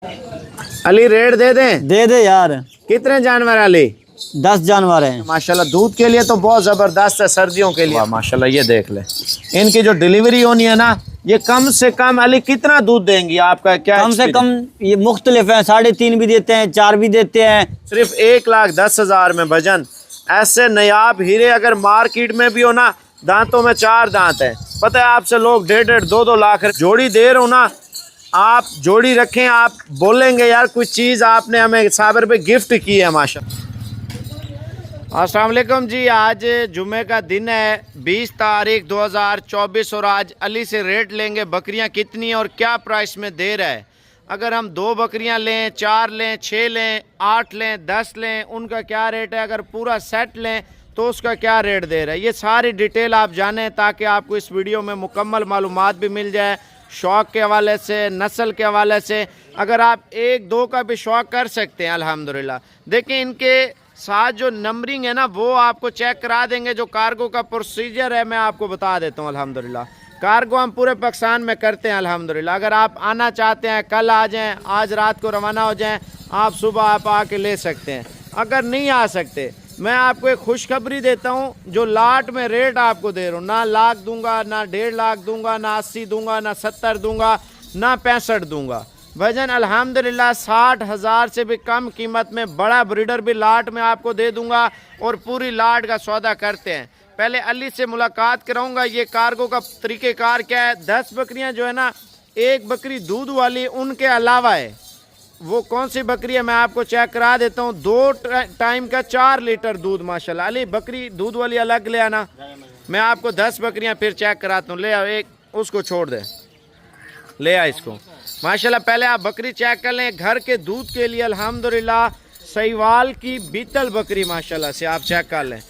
Ali rate दे दें? दे दे यार। कितने जानवर हैं अली? 10 जानवर हैं माशाल्लाह। दूध के लिए तो बहुत ज़बरदस्त है, सर्दियों के लिए माशाल्लाह। ये देख ले, इनकी जो डिलीवरी होनी है ना, ये कम से कम अली कितना दूध देंगी आपका क्या? कम से कम ये मुख्तलिफ है, 3.5 भी देते हैं, 4 भी देते हैं। सिर्फ 1,10,000 में भजन। ऐसे नयाब हीरे अगर मार्केट में भी हो ना, दांतों में 4 दांत है। पता है आपसे लोग 1.5 2 लाख जोड़ी दे रहे हो ना, आप जोड़ी रखें, आप बोलेंगे यार कुछ चीज़ आपने हमें साबर पे गिफ्ट की है माशाल्लाह। अस्सलाम वालेकुम जी, आज जुमे का दिन है 20 तारीख 2024 और आज अली से रेट लेंगे बकरियां कितनी हैं और क्या प्राइस में दे रहा है। अगर हम 2 बकरियां लें, 4 लें, 6 लें, 8 लें, 10 लें, उनका क्या रेट है। अगर पूरा सेट लें तो उसका क्या रेट दे रहा है, ये सारी डिटेल आप जानें ताकि आपको इस वीडियो में मुकम्मल मालूमात भी मिल जाए, शौक़ के हवाले से, नस्ल के हवाले से। अगर आप 1-2 का भी शौक़ कर सकते हैं अल्हम्दुलिल्लाह। देखिए इनके साथ जो नंबरिंग है ना, वो आपको चेक करा देंगे। जो कार्गो का प्रोसीजर है मैं आपको बता देता हूँ अल्हम्दुलिल्लाह। कार्गो हम पूरे पाकिस्तान में करते हैं अल्हम्दुलिल्लाह। अगर आप आना चाहते हैं कल आ जाएं, आज रात को रवाना हो जाएं, आप सुबह आप आके ले सकते हैं। अगर नहीं आ सकते, मैं आपको एक खुशखबरी देता हूँ। जो लाट में रेट आपको दे रहा हूँ, ना लाख दूंगा, ना 1.5 लाख दूंगा, ना 80 दूंगा, ना 70 दूंगा, ना 65 दूंगा। वजन अल्हम्दुलिल्लाह 60,000 से भी कम कीमत में बड़ा ब्रीडर भी लाट में आपको दे दूंगा और पूरी लाट का सौदा करते हैं। पहले अली से मुलाकात कराऊंगा। ये कार्गो का तरीक़ेकार क्या है। 10 बकरियां जो है ना, एक बकरी दूध वाली उनके अलावा है। वो कौन सी बकरी है मैं आपको चेक करा देता हूँ। 2 टाइम का 4 लीटर दूध माशाल्लाह। अली बकरी दूध वाली अलग ले आना, मैं आपको 10 बकरियाँ फिर चेक कराता हूँ। ले आओ, एक उसको छोड़ दे, ले आ इसको माशाल्लाह। पहले आप बकरी चेक कर लें। घर के दूध के लिए अल्हम्दुलिल्लाह सहीवाल की बीतल बकरी माशाल्लाह से आप चेक कर लें।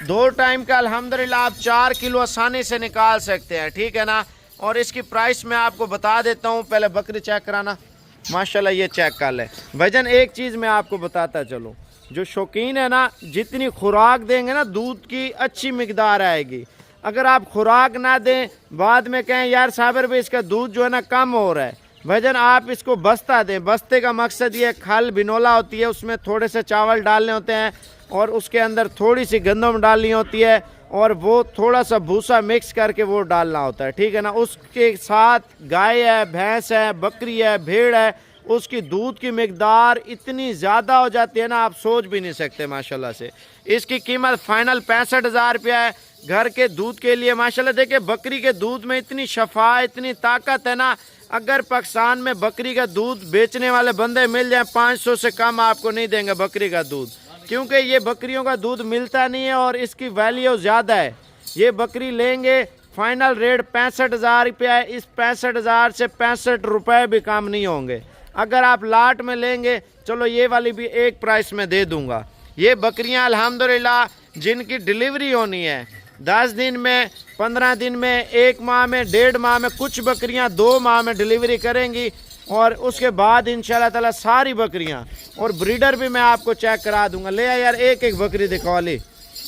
2 टाइम का अल्हम्दुलिल्लाह आप 4 किलो आसानी से निकाल सकते हैं, ठीक है ना। और इसकी प्राइस मैं आपको बता देता हूँ। पहले बकरी चेक कराना माशाल्लाह, ये चेक कर लें वजन। एक चीज़ मैं आपको बताता चलूँ, जो शौकीन है ना, जितनी खुराक देंगे ना दूध की अच्छी मिकदार आएगी। अगर आप खुराक ना दें, बाद में कहें यार साबिर भाई इसका दूध जो है ना कम हो रहा है, वजन आप इसको बस्ता दें। बस्ते का मकसद ये खल बिनोला होती है, उसमें थोड़े से चावल डालने होते हैं और उसके अंदर थोड़ी सी गंदम डालनी होती है और वो थोड़ा सा भूसा मिक्स करके वो डालना होता है, ठीक है ना। उसके साथ गाय है, भैंस है, बकरी है, भेड़ है, उसकी दूध की मिकदार इतनी ज़्यादा हो जाती है ना, आप सोच भी नहीं सकते माशाल्लाह से। इसकी कीमत फाइनल 65,000 रुपया है घर के दूध के लिए माशाल्लाह। देखिए बकरी के दूध में इतनी शफा, इतनी ताकत है ना। अगर पाकिस्तान में बकरी का दूध बेचने वाले बंदे मिल जाए, 500 से कम आपको नहीं देंगे बकरी का दूध, क्योंकि ये बकरियों का दूध मिलता नहीं है और इसकी वैल्यू ज़्यादा है। ये बकरी लेंगे, फाइनल रेट 65,000 रुपया है। इस 65,000 से 65 रुपये भी कम नहीं होंगे। अगर आप लाट में लेंगे, चलो ये वाली भी एक प्राइस में दे दूंगा। ये बकरियां अल्हम्दुलिल्लाह जिनकी डिलीवरी होनी है 10 दिन में, 15 दिन में, 1 माह में, 1.5 माह में, कुछ बकरियां 2 माह में डिलीवरी करेंगी और उसके बाद इंशाल्लाह ताला सारी बकरियां और ब्रीडर भी मैं आपको चेक करा दूंगा। ले आ यार, एक एक बकरी दिखा ली,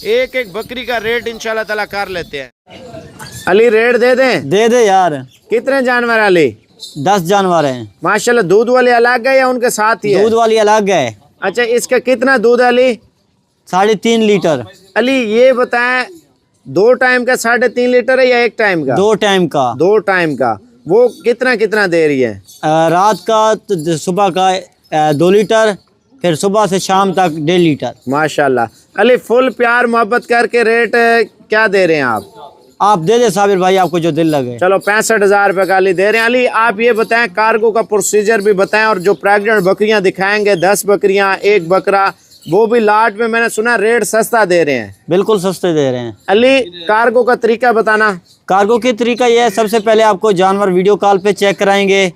एक एक बकरी का रेट इंशाल्लाह ताला कर लेते हैं। अली रेट दे दें? दे दे यार। कितने जानवर अली? 10 जानवर हैं माशाल्लाह। दूध वाली अलग है या उनके साथ ही है? दूध वाली अलग है। अच्छा, इसका कितना दूध है अली? 3.5 लीटर। अली ये बताएं, 2 टाइम का 3.5 लीटर है या 1 टाइम का? 2 टाइम का। 2 टाइम का। वो कितना कितना दे रही है? रात का तो सुबह का 2 लीटर, फिर सुबह से शाम तक 1.5 लीटर माशाल्लाह। अली फुल प्यार मोहब्बत करके रेट क्या दे रहे हैं आप? आप दे दे साबिर भाई, आपको जो दिल लगे। चलो 65,000 रुपये का अली दे रहे हैं। अली आप ये बताएं, कार्गो का प्रोसीजर भी बताएं और जो प्रेग्नेंट बकरियां दिखाएंगे, 10 बकरियां, 1 बकरा, वो भी लाट में मैंने सुना रेट सस्ता दे रहे हैं। बिल्कुल सस्ते दे रहे हैं। अली कार्गो का तरीका बताना। कार्गो की तरीका ये है, सबसे पहले आपको जानवर वीडियो कॉल पे चेक कराएंगे,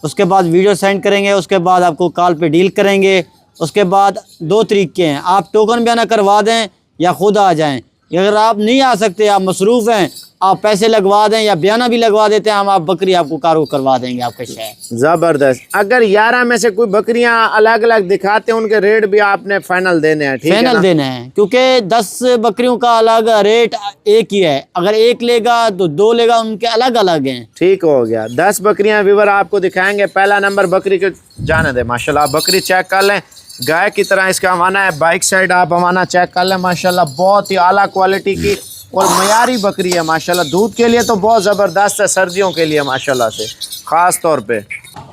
उसके बाद वीडियो सेंड करेंगे, उसके बाद आपको कॉल पे डील करेंगे। उसके बाद 2 तरीके हैं, आप टोकन बयाना करवा दें या खुद आ जाएं। अगर आप नहीं आ सकते, आप मसरूफ़ हैं, आप पैसे लगवा दें या बयाना भी लगवा देते हैं, हम आप बकरी आपको कार्गो करवा देंगे आपके शहर। जबरदस्त। अगर 11 में से कोई बकरियां अलग अलग दिखाते हैं, उनके रेट भी आपने फाइनल देने हैं, ठीक है ना? फाइनल देने हैं, क्योंकि 10 बकरियों का अलग रेट एक ही है। अगर एक लेगा तो 2 लेगा, उनके अलग अलग हैं। ठीक हो गया। 10 बकरियां व्यूअर आपको दिखाएंगे। पहला नंबर बकरी के जाने दे माशाल्लाह। आप बकरी चेक कर लें, गाय की तरह इसका हवाना है। बाइक साइड आप हवाना चेक कर लें माशाल्लाह, बहुत ही आला क्वालिटी की और मयारी बकरी है माशाल्लाह। दूध के लिए तो बहुत ज़बरदस्त है, सर्दियों के लिए माशाल्लाह से ख़ास तौर पे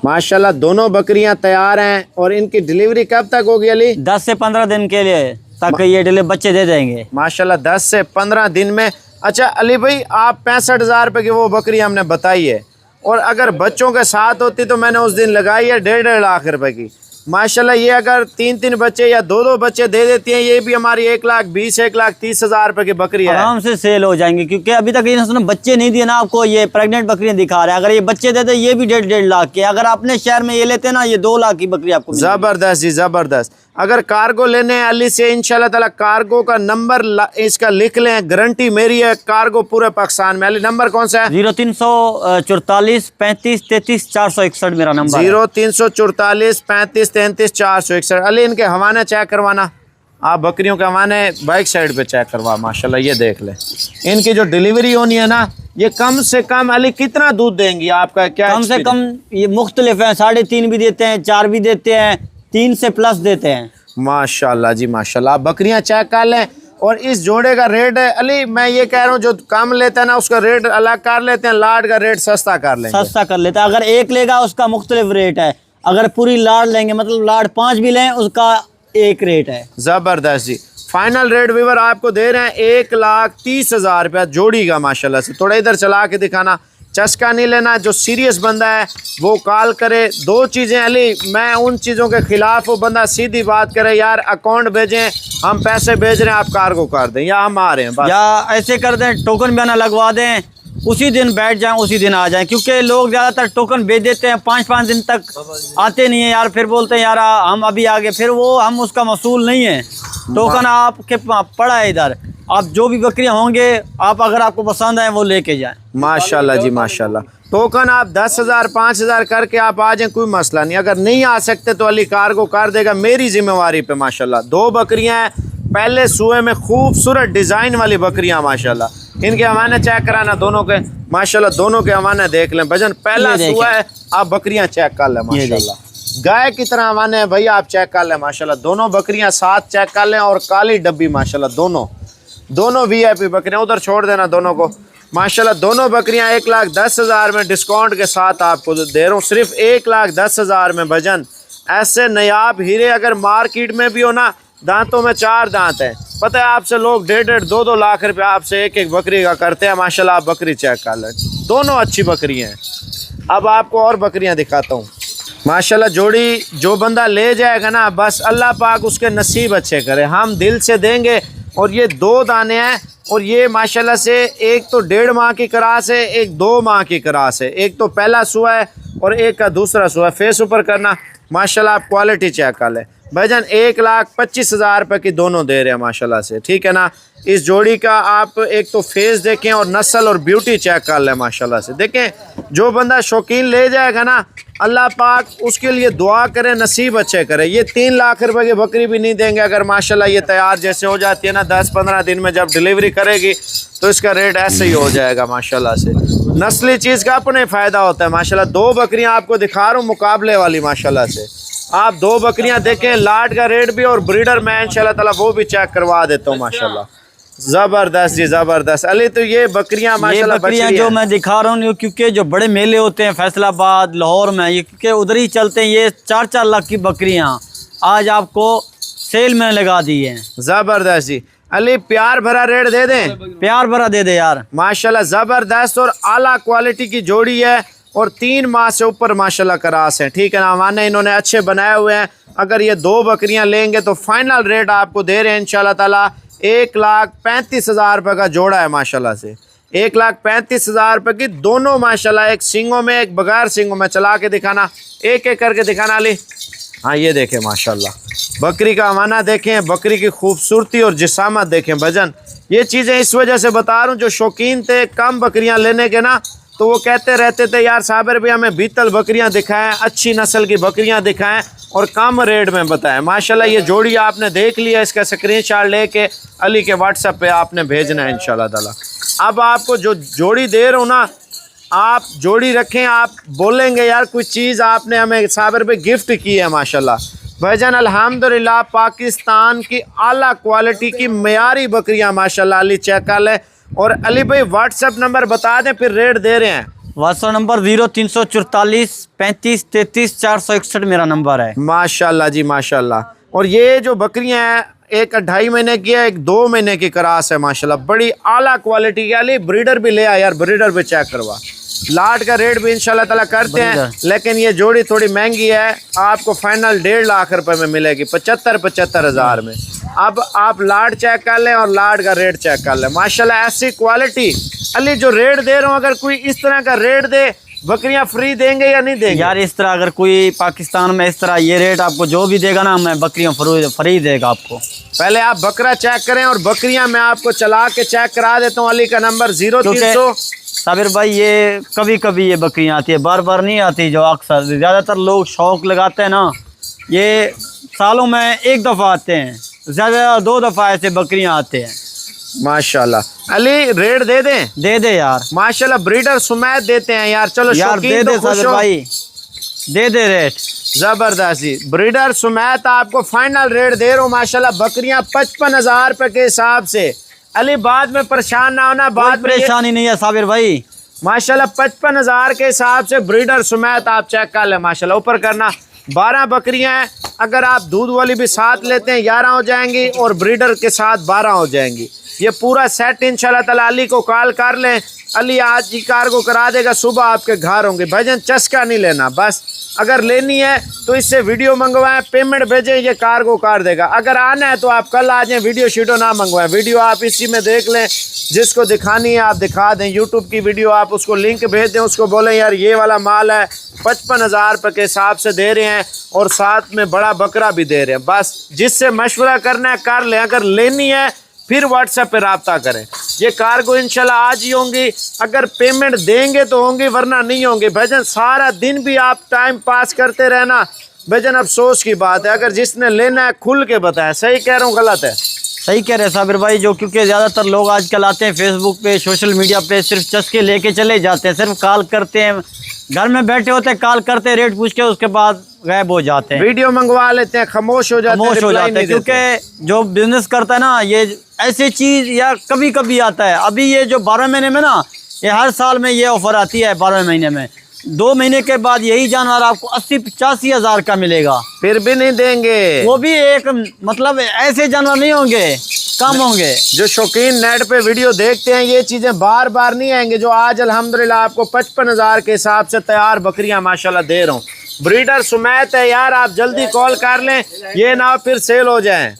माशाल्लाह। दोनों बकरियां तैयार हैं और इनकी डिलीवरी कब तक होगी अली? 10 से 15 दिन के लिए तक ये डिले बच्चे दे देंगे माशाल्लाह। 10 से 15 दिन में। अच्छा अली भाई, आप 65,000 रुपये की वो बकरी हमने बताई है, और अगर बच्चों के साथ होती तो मैंने उस दिन लगाई है 1.5 लाख रुपए की माशाल्लाह। ये अगर 3-3 बच्चे या 2-2 बच्चे दे देती हैं, ये भी हमारी 1,20,000 1,30,000 रुपए की बकरी है। आराम से सेल हो जाएंगे, क्योंकि अभी तक इन्होंने बच्चे नहीं दिए ना आपको। ये प्रेग्नेंट बकरियां दिखा रहे हैं, अगर ये बच्चे देते ये भी 1.5 लाख के। अगर अपने शहर में ये लेते ना, ये 2 लाख की बकरी आपको मिलेगी। जबरदस्त जी जबरदस्त। अगर कार्गो लेने हैं अली से, इंशाल्लाह ताला कार्गो का नंबर इसका लिख लें, गारंटी मेरी है। कार्गो पूरे पाकिस्तान में। अली नंबर कौन सा है? 0344 35 33 461 मेरा नंबर है। 0344 35 33 461। अली इनके हवाने चेक करवाना, आप बकरियों के हवाने बाइक साइड पे चेक करवा माशाल्लाह। ये देख ले, इनकी जो डिलीवरी होनी है ना, ये कम से कम अली कितना दूध देंगी आपका क्या? कम से कम ये मुख्तलिफ है, 3.5 भी देते हैं, 4 भी देते हैं, 3 से प्लस देते हैं माशाल्लाह जी माशाल्लाह। आप बकरियां चेक कर लें। और इस जोड़े का रेट है अली, मैं ये कह रहा हूँ, जो कम लेता है ना उसका रेट अलग कर लेते हैं, लाड का रेट सस्ता कर लेंगे। सस्ता कर लेते हैं। अगर एक लेगा उसका मुख्तलिफ रेट है, अगर पूरी लाड लेंगे, मतलब लाड 5 भी लें, उसका एक रेट है। जबरदस्त जी। फाइनल रेट व्यूअर आपको दे रहे हैं 1,30,000 रुपया जोड़ी का माशाल्लाह से। थोड़ा इधर चला के दिखाना, चस्का नहीं लेना। जो सीरियस बंदा है वो कॉल करे। 2 चीज़ें अली, मैं उन चीज़ों के खिलाफ, वो बंदा सीधी बात करे, यार अकाउंट भेजें, हम पैसे भेज रहे हैं, आप कार्गो कर दें, या हम आ रहे हैं बस। या ऐसे कर दें, टोकन भी ना लगवा दें, उसी दिन बैठ जाएं, उसी दिन आ जाएं। क्योंकि लोग ज़्यादातर टोकन भेज देते हैं, 5-5 दिन तक आते नहीं है यार। फिर बोलते हैं यार हम अभी आ गए, फिर वो हम उसका मसूल नहीं है। टोकन आपके पड़ा है इधर, आप जो भी बकरियां होंगे, आप अगर आपको पसंद आए वो लेके जाएं माशाल्लाह जी माशाल्लाह। टोकन आप 10,000 5,000 करके आप आ जाएं, कोई मसला नहीं। अगर नहीं आ सकते तो अली कार्गो कर देगा, मेरी जिम्मेवारी पे माशाल्लाह। 2 बकरियां हैं, पहले सुए में खूबसूरत डिज़ाइन वाली बकरियां माशाल्लाह। इनके हवाने चेक कराना दोनों के माशाल्लाह। दोनों के हवाने देख लें भजन, पहला सुआ है। आप बकरियां चेक कर लें माशाल्लाह, गाय की तरह हवाने है भैया, आप चेक कर लें माशाल्लाह। दोनों बकरियां साथ चेक कर लें, और काली डब्बी माशाल्लाह। दोनों VIP बकरियां, उधर छोड़ देना दोनों को माशाल्लाह। दोनों बकरियां 1,10,000 में डिस्काउंट के साथ आपको दे रहा हूँ, सिर्फ 1,10,000 में भजन। ऐसे नयाब हीरे अगर मार्केट में भी हो ना, दांतों में 4 दांत हैं। पता है आपसे लोग 1.5 2-2 लाख रुपए आपसे एक बकरी का करते हैं माशाल्लाह। आप बकरी चेक कर लें, दोनों अच्छी बकरियां हैं। अब आपको और बकरियां दिखाता हूँ माशाल्लाह। जोड़ी जो बंदा ले जाएगा ना, बस अल्लाह पाक उसके नसीब अच्छे करे, हम दिल से देंगे। और ये 2 दाने हैं, और ये माशाल्लाह से एक तो 1.5 माह की क्रास है, एक 2 माह की क्रास है। एक तो पहला सुआ है और एक का दूसरा सुआ है। फेस ऊपर करना माशाल्लाह, आप क्वालिटी चेक कर लें भाईजान। 1,25,000 रुपये की दोनों दे रहे हैं माशाल्लाह से, ठीक है ना। इस जोड़ी का आप एक तो फेस देखें और नस्ल और ब्यूटी चेक कर लें माशाल्लाह से। देखें, जो बंदा शौकीन ले जाएगा ना, अल्लाह पाक उसके लिए दुआ करे, नसीब अच्छे करे। ये 3 लाख रुपए की बकरी भी नहीं देंगे अगर माशाल्लाह ये तैयार जैसे हो जाती है ना, 10-15 दिन में जब डिलीवरी करेगी तो इसका रेट ऐसे ही हो जाएगा माशाल्लाह से। नस्ली चीज़ का अपने फ़ायदा होता है माशाल्लाह। 2 बकरियां आपको दिखा रहा हूँ मुकाबले वाली माशाल्लाह से। आप 2 बकरियां देखें, लाट का रेट भी और ब्रीडर मैं इंशाल्लाह ताला वो भी चेक करवा देता हूँ माशाल्लाह। जबरदस्त जी जबरदस्त। अली तो ये बकरियां माशाल्लाह, बकरियां जो मैं दिखा रहा हूँ, क्योंकि जो बड़े मेले होते हैं फैसलाबाद, लाहौर में, ये क्योंकि उधर ही चलते हैं। ये 4-4 लाख की बकरियां आज आपको सेल में लगा दी है। जबरदस्त जी। अली प्यार भरा रेट दे दें, प्यार भरा दे दे यार माशाल्लाह। जबरदस्त और आला क्वालिटी की जोड़ी है, और 3 माह से ऊपर माशाल्लाह क्रास है, ठीक है ना। माने इन्होंने अच्छे बनाए हुए हैं। अगर ये 2 बकरियां लेंगे तो फाइनल रेट आपको दे रहे हैं इंशाल्लाह ताला 1,35,000 रुपये का जोड़ा है माशाल्लाह से। 1,35,000 रुपये की दोनों माशाल्लाह। एक सींगों में, एक बगैर सींगों में। चला के दिखाना, एक एक करके दिखाना अली। हाँ ये देखें माशाल्लाह, बकरी का हवाना देखें, बकरी की खूबसूरती और जिसामत देखें भजन। ये चीज़ें इस वजह से बता रहा हूँ, जो शौकीन थे कम बकरियां लेने के ना, तो वो कहते रहते थे यार साबिर भाई हमें बीतल बकरियां दिखाएं, अच्छी नस्ल की बकरियां दिखाएं और कम रेट में बताएं। माशाल्लाह ये जोड़ी आपने देख लिया, इसका स्क्रीनशॉट लेके अली के व्हाट्सएप पे आपने भेजना है इंशाल्लाह ताला। अब आपको जो जोड़ी दे रहा हूँ ना, आप जोड़ी रखें, आप बोलेंगे यार कुछ चीज़ आपने हमें साबिर भाई गिफ्ट की है। माशाल्लाह भाईजान अल्हम्दुलिल्लाह पाकिस्तान की आला क्वालिटी की मयारी बकरियां माशाल्लाह अली चेक कर लें। और अली भाई व्हाट्सएप नंबर बता दें, फिर रेट दे रहे हैं। व्हाट्सएप नंबर 0344 35 33 461 मेरा नंबर है। माशाल्लाह जी माशाल्लाह। और ये जो बकरियां हैं, एक 2.5 महीने की है, एक 2 महीने की क्रॉस है माशाल्लाह, बड़ी आला क्वालिटी की। अली ब्रीडर भी ले आ यार, ब्रीडर भी चेक करवा। लाट का रेट भी इंशाल्लाह ताला करते हैं, लेकिन ये जोड़ी थोड़ी महंगी है, आपको फाइनल 1.5 लाख रुपए में मिलेगी, 75 हज़ार में। अब आप लाट चेक कर लें और लाट का रेट चेक कर लें। माशाल्लाह ऐसी क्वालिटी। अली जो रेट दे रहा हूँ, अगर कोई इस तरह का रेट दे, बकरियां फ्री देंगे या नहीं देंगे? यार इस तरह अगर कोई पाकिस्तान में इस तरह ये रेट आपको जो भी देगा ना, मैं बकरियां फ्री देगा आपको। पहले आप बकरा चेक करें और बकरियां मैं आपको चला के चेक करा देता हूँ। अली का नंबर 0300। साबिर भाई ये कभी कभी ये बकरियां आती है, बार बार नहीं आती। जो अक्सर ज़्यादातर लोग शौक लगाते हैं ना, ये सालों में एक दफ़ा आते हैं, ज़्यादा 2 दफ़ा ऐसे बकरियां आते हैं। माशाल्लाह। अली रेट दे दें? दे दे यार। माशाल्लाह ब्रीडर सुमैत देते हैं यार। चलो यार दे दे साबिर भाई, दे दे रेट जबरदस्ती। ब्रीडर सुमैत आपको फाइनल रेट दे रहा हूँ माशाल्लाह। बकरियां 55 हज़ार रुपए के हिसाब से। अली बाद में परेशान ना होना, बाद परेशानी नहीं है साबिर भाई। माशाल्लाह 55 हज़ार के हिसाब से ब्रीडर सुमैत आप चेक कर लें। माशाल्लाह ऊपर करना 12 बकरियां हैं। अगर आप दूध वाली भी साथ लेते हैं 11 हो जाएंगी और ब्रीडर के साथ 12 हो जाएंगी। ये पूरा सेट इंशाल्लाह ताला अली को कॉल कर लें, अली आज ही कार्गो करा देगा, सुबह आपके घर होंगे। भाईजान चस्का नहीं लेना, बस अगर लेनी है तो इससे वीडियो मंगवाएं, पेमेंट भेजें, ये कार्गो कर देगा। अगर आना है तो आप कल आ जाएं, वीडियो शीटो ना मंगवाएं। वीडियो आप इसी में देख लें, जिसको दिखानी है आप दिखा दें। यूट्यूब की वीडियो आप उसको लिंक भेज दें, उसको बोलें यार ये वाला माल है, 55 हज़ार रुपये के हिसाब से दे रहे हैं और साथ में बड़ा बकरा भी दे रहे हैं। बस जिससे मशवरा करना है कर लें, अगर लेनी है फिर व्हाट्सएप पे रब्ता करें। ये कार्गो इंशाल्लाह आज ही होंगी, अगर पेमेंट देंगे तो होंगी, वरना नहीं होंगे। भाईजान सारा दिन भी आप टाइम पास करते रहना, भाईजान अफसोस की बात है। अगर जिसने लेना है खुल के बताएं, सही कह रहा हूँ गलत है? सही कह रहे हैं साबिर भाई। जो क्योंकि ज़्यादातर लोग आजकल आते हैं फेसबुक पे, सोशल मीडिया पे, सिर्फ चस्के लेके चले जाते हैं, सिर्फ कॉल करते हैं, घर में बैठे होते हैं, कॉल करते हैं, रेट पूछ के उसके बाद गायब हो जाते हैं, वीडियो मंगवा लेते हैं, खामोश हो जाते हैं। क्योंकि जो बिजनेस करता है ना, ये ऐसी चीज़ या कभी कभी आता है। अभी ये जो 12 महीने में ना, ये हर साल में ये ऑफर आती है। 12 महीने में 2 महीने के बाद यही जानवर आपको 80-85 हज़ार का मिलेगा, फिर भी नहीं देंगे। वो भी एक मतलब ऐसे जानवर नहीं होंगे, कम होंगे। जो शौकीन नेट पे वीडियो देखते हैं, ये चीजें बार बार नहीं आएंगे। जो आज अल्हम्दुलिल्लाह आपको 55 हज़ार के हिसाब से तैयार बकरियां माशाल्लाह दे रहा हूँ। ब्रीडर सुमैत है यार, आप जल्दी कॉल कर लें, ये ना फिर सेल हो जाए।